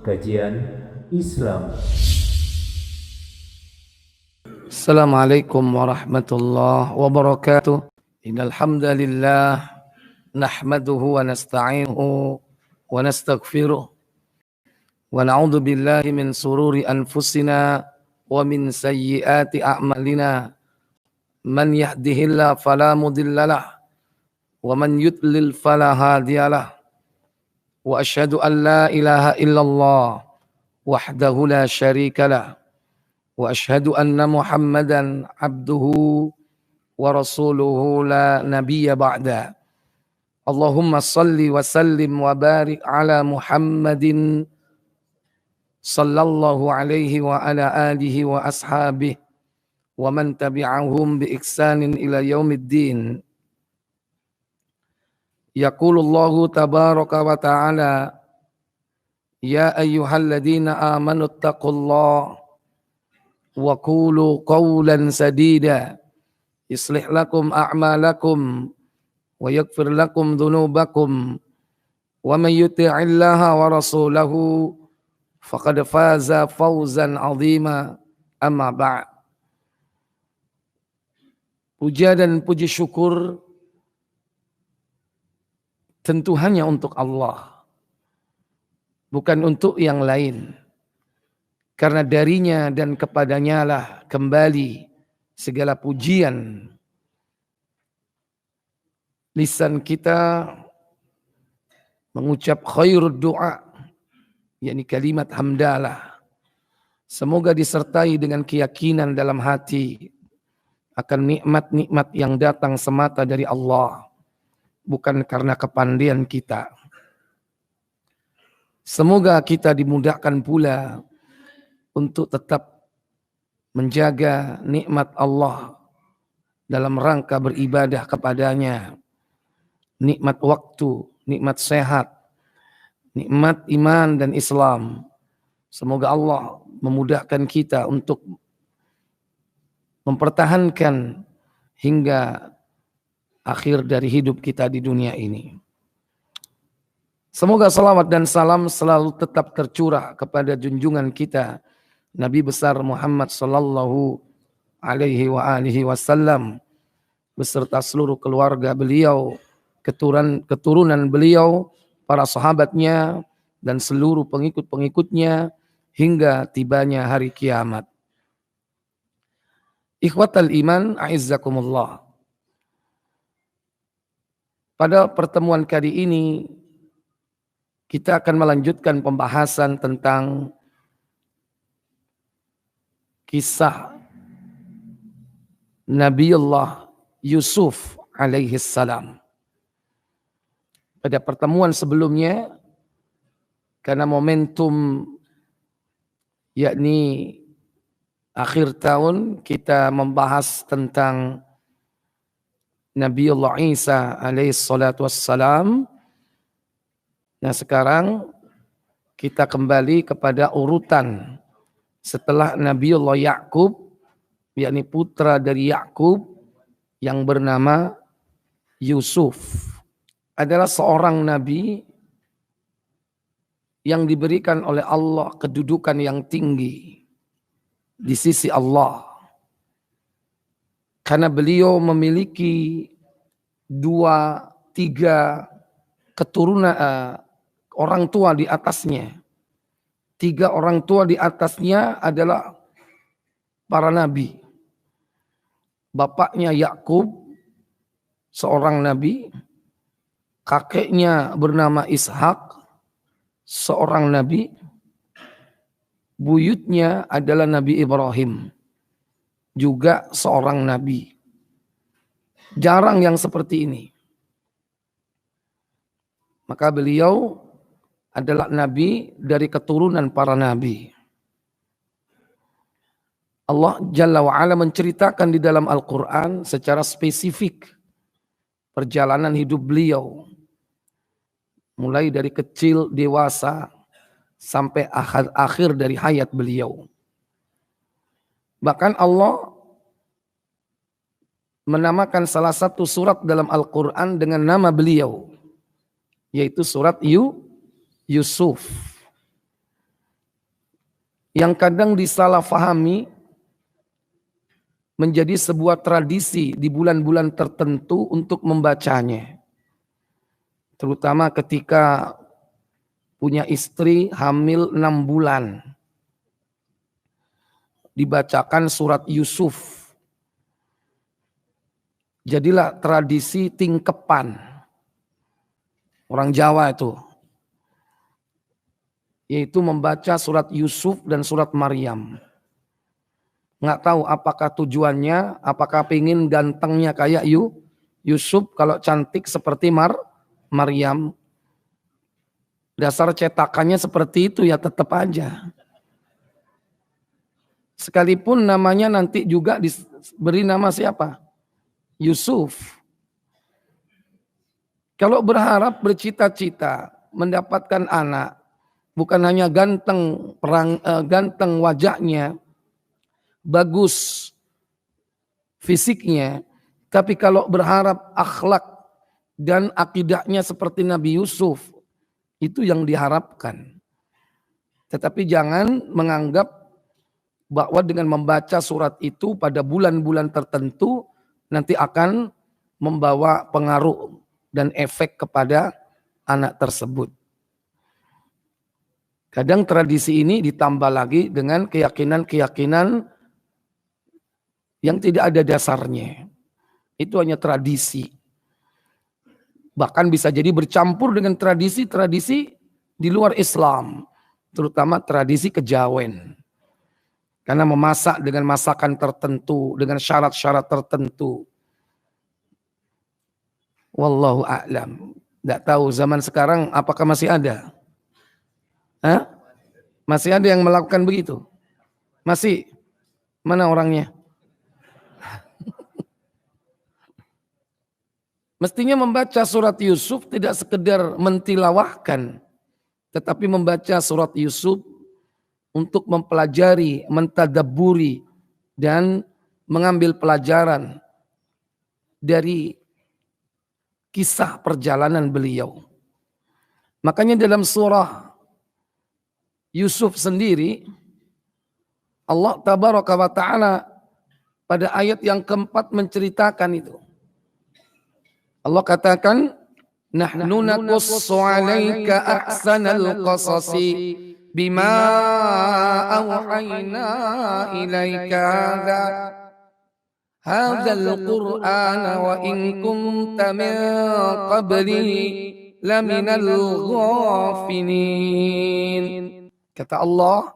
kajian Islam. Assalamualaikum warahmatullahi wabarakatuh. Innal hamdalillah nahmaduhu wa nasta'inuhu wa nastaghfiruh wa na'udzu billahi min sururi anfusina wa min sayyiati a'malina. Man yahdihillahu fala mudhillalah wa man yudlil fala hadiyalah. Wa asyhadu an la ilaha illallah wahdahu la syarikalah. Wa asyhadu anna Muhammadan abduhu wa rasuluhu la nabiyya ba'da. Allahumma salli wa sallim wa barik ala Muhammadin sallallahu alaihi wa ala alihi wa ashabihi wa man tabi'ahum bi ihsanin ila yaumiddin. Yaqulullahu tabaraka wa ta'ala, ya ayyuhalladzina amanu taqullaha wa qulu qawlan sadida yuslih lakum a'malakum wa yaghfir lakum dhunubakum wa man yuti'illaha wa rasulahu faqad faza fawzan 'azima. Amma ba'd. Puja dan puji syukur tentu hanya untuk Allah, bukan untuk yang lain. Karena darinya dan kepadanya lah kembali segala pujian. Lisan kita mengucap khairud doa, yakni kalimat hamdalah. Semoga disertai dengan keyakinan dalam hati akan nikmat-nikmat yang datang semata dari Allah, bukan karena kepandaian kita. Semoga kita dimudahkan pula untuk tetap menjaga nikmat Allah dalam rangka beribadah kepadanya. Nikmat waktu, nikmat sehat, nikmat iman dan Islam. Semoga Allah memudahkan kita untuk mempertahankan hingga akhir dari hidup kita di dunia ini. Semoga salawat dan salam selalu tetap tercurah kepada junjungan kita Nabi besar Muhammad sallallahu alaihi wa alihi wasallam beserta seluruh keluarga beliau, keturunan beliau, para sahabatnya dan seluruh pengikut-pengikutnya hingga tibanya hari kiamat. Ikhwatal iman, a'izzakumullah. Pada pertemuan kali ini kita akan melanjutkan pembahasan tentang kisah Nabiullah Yusuf alaihi salam. Pada pertemuan sebelumnya, karena momentum yakni akhir tahun, kita membahas tentang Nabiullah Isa alaihi salatu wassalam. Nah, sekarang kita kembali kepada urutan setelah Nabiullah Ya'qub, yakni putra dari Ya'qub yang bernama Yusuf, adalah seorang nabi yang diberikan oleh Allah kedudukan yang tinggi di sisi Allah. Karena beliau memiliki 2-3 keturunan orang tua di atasnya. 3 orang tua di atasnya adalah para nabi. Bapaknya Yakub, seorang nabi. Kakeknya bernama Ishak, seorang nabi. Buyutnya adalah Nabi Ibrahim, juga seorang nabi. Jarang yang seperti ini. Maka beliau adalah nabi dari keturunan para nabi. Allah Jalla wa'ala menceritakan di dalam Al-Quran secara spesifik perjalanan hidup beliau. Mulai dari kecil, dewasa, sampai akhir dari hayat beliau. Bahkan Allah menamakan salah satu surat dalam Al-Quran dengan nama beliau, yaitu surat Yusuf. yang kadang disalahfahami menjadi sebuah tradisi di bulan-bulan tertentu untuk membacanya. Terutama ketika punya istri hamil 6 bulan. Dibacakan surat Yusuf. Jadilah tradisi tingkepan. Orang Jawa itu. Yaitu membaca surat Yusuf dan surat Maryam. Nggak tahu apakah tujuannya, apakah pengen gantengnya kayak Yusuf, kalau cantik seperti Maryam. Dasar cetakannya seperti itu ya tetap aja. Sekalipun namanya nanti juga diberi nama siapa? Yusuf. Kalau berharap bercita-cita mendapatkan anak, bukan hanya ganteng wajahnya, bagus fisiknya, tapi kalau berharap akhlak dan akidahnya seperti Nabi Yusuf, itu yang diharapkan. Tetapi jangan menganggap bahwa dengan membaca surat itu pada bulan-bulan tertentu nanti akan membawa pengaruh dan efek kepada anak tersebut. Kadang tradisi ini ditambah lagi dengan keyakinan-keyakinan yang tidak ada dasarnya. Itu hanya tradisi. Bahkan bisa jadi bercampur dengan tradisi-tradisi di luar Islam. Terutama tradisi kejawen. Karena memasak dengan masakan tertentu, dengan syarat-syarat tertentu. Wallahu a'lam. Tidak tahu zaman sekarang apakah masih ada? Hah? Masih ada yang melakukan begitu? Masih? Mana orangnya? Mestinya membaca surat Yusuf tidak sekedar mentilawahkan, tetapi membaca surat Yusuf untuk mempelajari, mentadabburi, dan mengambil pelajaran dari kisah perjalanan beliau. Makanya dalam surah Yusuf sendiri, Allah tabaraka wa ta'ala pada ayat yang keempat menceritakan itu. Allah katakan, nahnu naqussu 'alaika ahsanal qasasi bima awhayna ilaika hadzal qur'ana wa in kunta min qablihi laminal ghafilin. Kata Allah,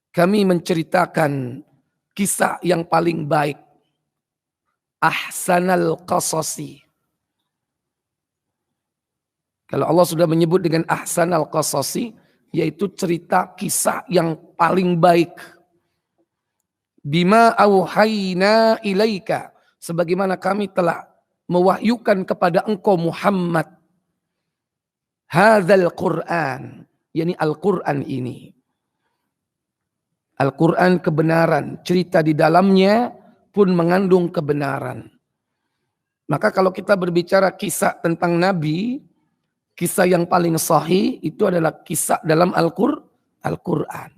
kami menceritakan kisah yang paling baik. Ahsanal qasasi. Kalau Allah sudah menyebut dengan ahsanal qasasi, yaitu cerita kisah yang paling baik. Bima auhayna ilaika. Sebagaimana kami telah mewahyukan kepada engkau Muhammad. Hadzal Qur'an. Yani Al-Quran ini. Al-Quran kebenaran. Cerita di dalamnya pun mengandung kebenaran. Maka kalau kita berbicara kisah tentang Nabi, kisah yang paling sahih itu adalah kisah dalam Al-Quran.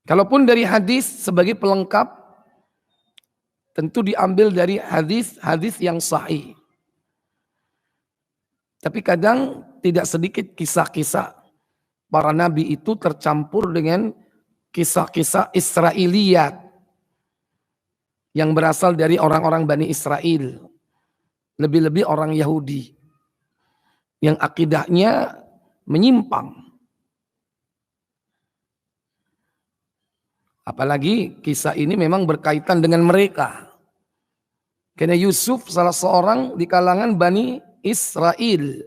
Kalaupun dari hadis sebagai pelengkap, tentu diambil dari hadis-hadis yang sahih. Tapi kadang tidak sedikit kisah-kisah para nabi itu tercampur dengan kisah-kisah Israiliyat yang berasal dari orang-orang Bani Israel. Lebih-lebih orang Yahudi yang akidahnya menyimpang. Apalagi kisah ini memang berkaitan dengan mereka. Karena Yusuf salah seorang di kalangan Bani Israel.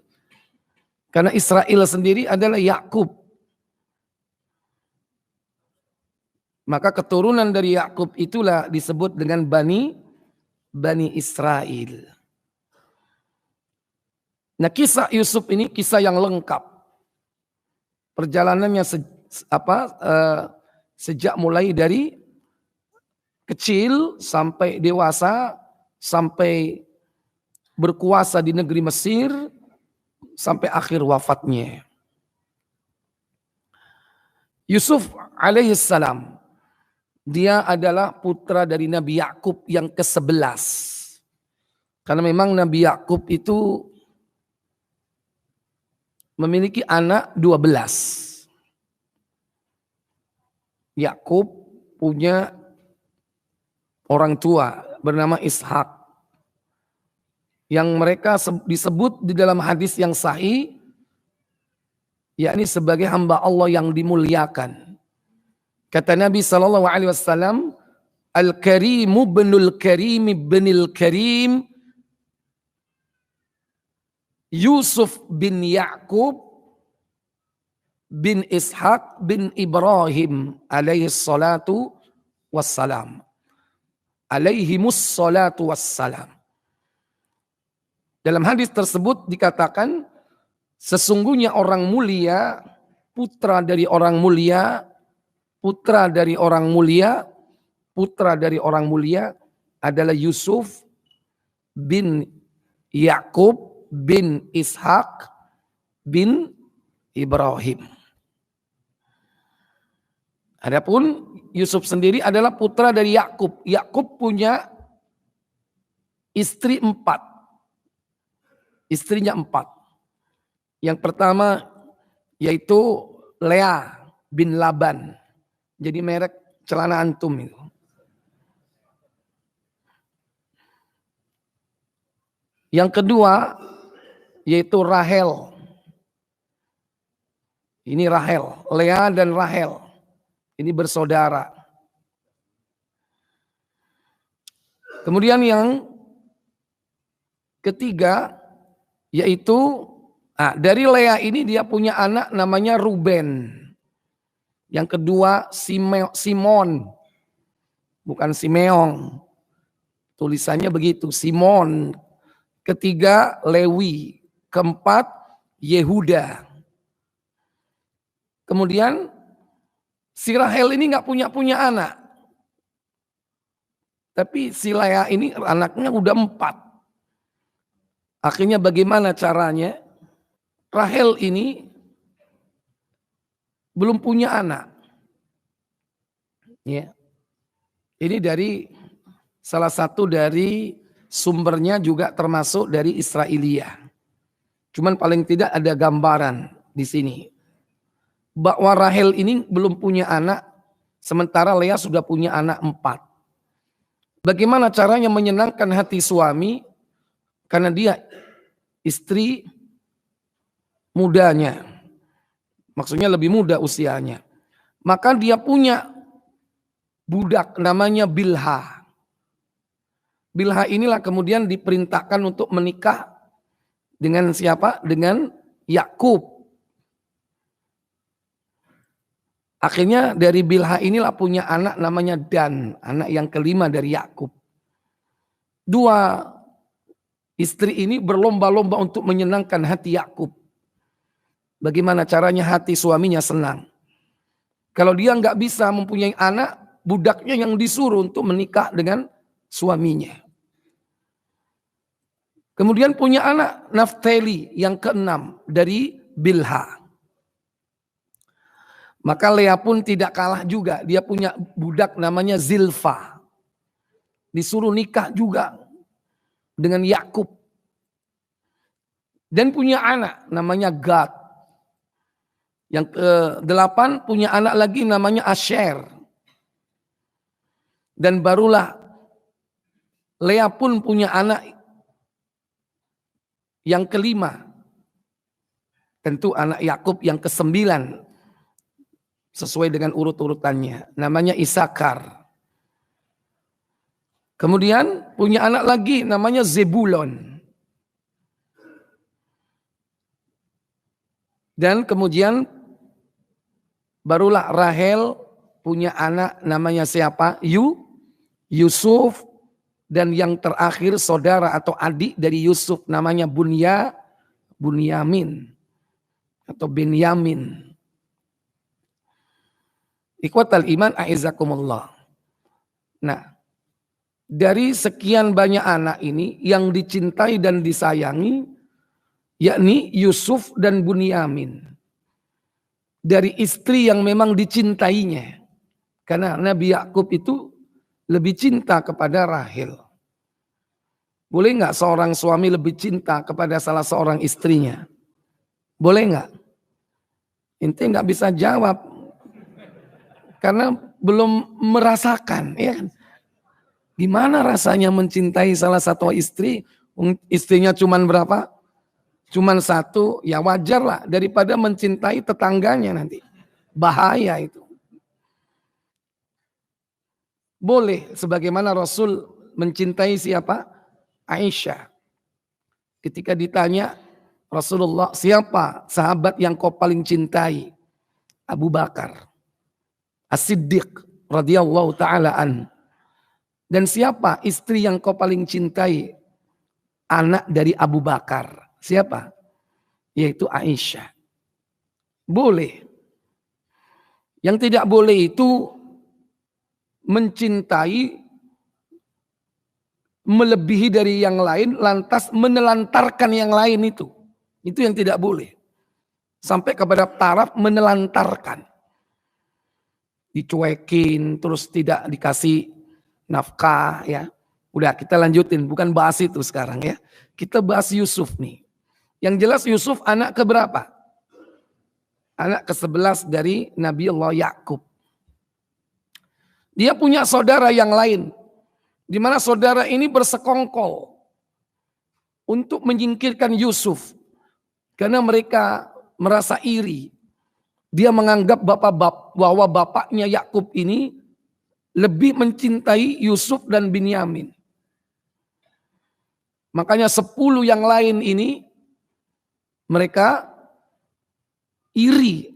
Karena Israel sendiri adalah Yakub. Maka keturunan dari Yakub itulah disebut dengan Bani Israel. Nah, kisah Yusuf ini kisah yang lengkap. Perjalanannya sejak mulai dari kecil sampai dewasa, sampai berkuasa di negeri Mesir, sampai akhir wafatnya. Yusuf alaihissalam, dia adalah putra dari Nabi Yakub yang ke-11. Karena memang Nabi Yakub itu memiliki anak 12. Yakub punya orang tua bernama Ishak, yang mereka disebut di dalam hadis yang sahih, yakni sebagai hamba Allah yang dimuliakan. Kata Nabi SAW, Al-Karimu ibnul Karim ibnil Karim, Yusuf bin Yakub bin Ishak bin Ibrahim alaihi salatu wassalam. Alaihimus salatu wassalam. Dalam hadis tersebut dikatakan, sesungguhnya orang mulia, putra dari orang mulia, putra dari orang mulia, putra dari orang mulia adalah Yusuf bin Yakub bin Ishak bin Ibrahim. Adapun Yusuf sendiri adalah putra dari Yakub. Yakub punya istri 4. Istrinya 4. Yang pertama yaitu Lea bin Laban. Jadi merek celana antum itu. Yang kedua yaitu Rahel. Ini Rahel, Lea dan Rahel. Ini bersaudara. Kemudian yang ketiga yaitu dari Lea ini dia punya anak namanya Ruben. Yang kedua Simon, bukan Simeong. Tulisannya begitu, Simon. Ketiga Lewi. Keempat Yehuda. Kemudian si Rahel ini nggak punya anak. Tapi si Lea ini anaknya udah 4. Akhirnya bagaimana caranya? Rahel ini belum punya anak. Ya. Ini dari salah satu dari sumbernya juga termasuk dari Israiliyah. Cuman paling tidak ada gambaran di sini. Bahwa Rahel ini belum punya anak, sementara Lea sudah punya anak 4. Bagaimana caranya menyenangkan hati suami? Karena dia istri mudanya. Maksudnya lebih muda usianya. Maka dia punya budak namanya Bilha. Bilha inilah kemudian diperintahkan untuk menikah dengan siapa? Dengan Yakub. Akhirnya dari Bilha inilah punya anak namanya Dan, anak yang kelima dari Yakub. 2 istri ini berlomba-lomba untuk menyenangkan hati Yakub. Bagaimana caranya hati suaminya senang? Kalau dia nggak bisa mempunyai anak, budaknya yang disuruh untuk menikah dengan suaminya. Kemudian punya anak Naftali yang ke-6 dari Bilha. Maka Lea pun tidak kalah juga. Dia punya budak namanya Zilfa. Disuruh nikah juga dengan Yakub. Dan punya anak namanya Gad. Yang ke-8 punya anak lagi namanya Asher. Dan barulah Lea pun punya anak yang ke-5. Tentu anak Yakub yang ke-9. Sesuai dengan urut-urutannya. Namanya Isakar. Kemudian punya anak lagi namanya Zebulon. Dan kemudian barulah Rahel punya anak namanya siapa? Yusuf. Dan yang terakhir saudara atau adik dari Yusuf namanya Bunyamin. Atau Benyamin. Ikhwatal iman a'izzakumullah. Nah, dari sekian banyak anak ini yang dicintai dan disayangi yakni Yusuf dan Bunyamin. dari istri yang memang dicintainya. Karena Nabi Yakub itu lebih cinta kepada Rahel. Boleh nggak seorang suami lebih cinta kepada salah seorang istrinya? Boleh nggak? Ente nggak bisa jawab karena belum merasakan, ya kan? Gimana rasanya mencintai salah satu istri? Istrinya cuman berapa? Cuman satu, ya wajar lah daripada mencintai tetangganya nanti. Bahaya itu. Boleh, sebagaimana Rasul mencintai siapa? Aisyah. Ketika ditanya Rasulullah, siapa sahabat yang kau paling cintai? Abu Bakar As-Siddiq radhiyallahu taala an. Dan siapa istri yang kau paling cintai? Anak dari Abu Bakar. Siapa? Yaitu Aisyah. Boleh. Yang tidak boleh itu mencintai melebihi dari yang lain lantas menelantarkan yang lain itu. Itu yang tidak boleh. Sampai kepada taraf menelantarkan. Dicuekin terus tidak dikasih nafkah ya. Udah kita lanjutin, bukan bahas itu sekarang ya. Kita bahas Yusuf nih. Yang jelas Yusuf anak keberapa? Anak ke-11 dari Nabi Allah Yakub. Dia punya saudara yang lain. Di mana saudara ini bersekongkol untuk menyingkirkan Yusuf. Karena mereka merasa iri. Dia menganggap bahwa bapaknya Yakub ini lebih mencintai Yusuf dan Binyamin. Makanya 10 yang lain ini mereka iri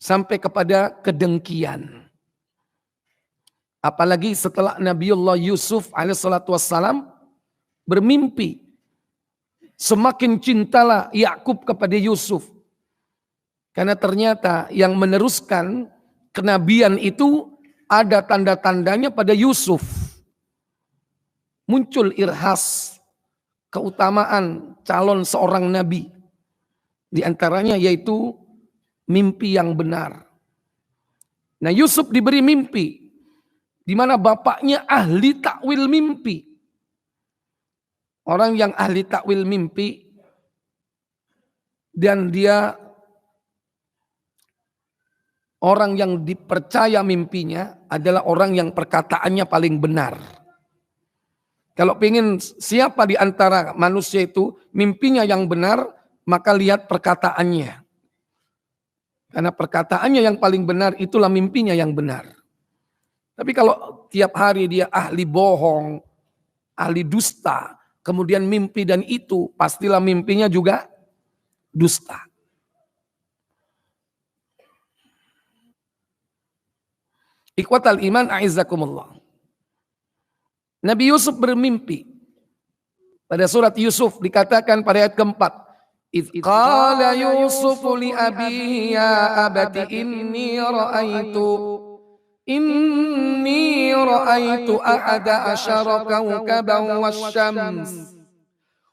sampai kepada kedengkian. Apalagi setelah Nabiullah Yusuf alaihissalatu wassalam bermimpi. Semakin cintalah Yakub kepada Yusuf. Karena ternyata yang meneruskan kenabian itu ada tanda-tandanya pada Yusuf. Muncul irhas keutamaan calon seorang nabi. Di antaranya yaitu mimpi yang benar. Nah Yusuf diberi mimpi. Di mana bapaknya ahli takwil mimpi. Orang yang ahli takwil mimpi. Dan dia orang yang dipercaya mimpinya adalah orang yang perkataannya paling benar. Kalau ingin siapa di antara manusia itu mimpinya yang benar, maka lihat perkataannya. Karena perkataannya yang paling benar itulah mimpinya yang benar. Tapi kalau tiap hari dia ahli bohong, ahli dusta, kemudian mimpi dan itu, pastilah mimpinya juga dusta. Ikhwatal iman a'izzakumullah. Nabi Yusuf bermimpi. Pada surat Yusuf dikatakan pada ayat keempat. Idh qala Yusuf li abihi ya abati inni ra'aitu ahada asyara kawkaban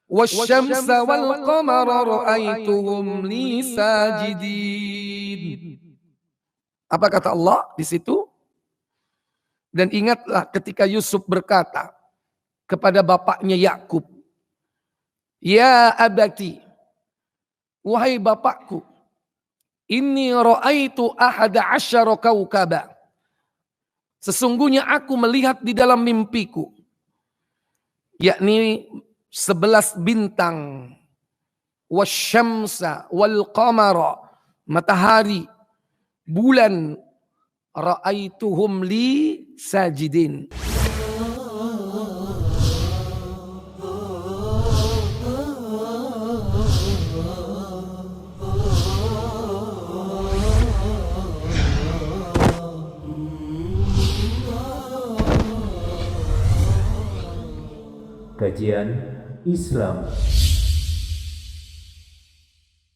wasyamsa wal qamara ra'aituhum li sajidin. Apa kata Allah di situ? Dan ingatlah ketika Yusuf berkata kepada bapaknya Yakub, ya abati, wahai bapakku, inni ra'aitu ahada asyara kawkaba. Sesungguhnya aku melihat di dalam mimpiku, yakni 11 bintang, wasyamsa wal qamara, matahari, bulan, ra'aituhum li sajidin. Kajian Islam.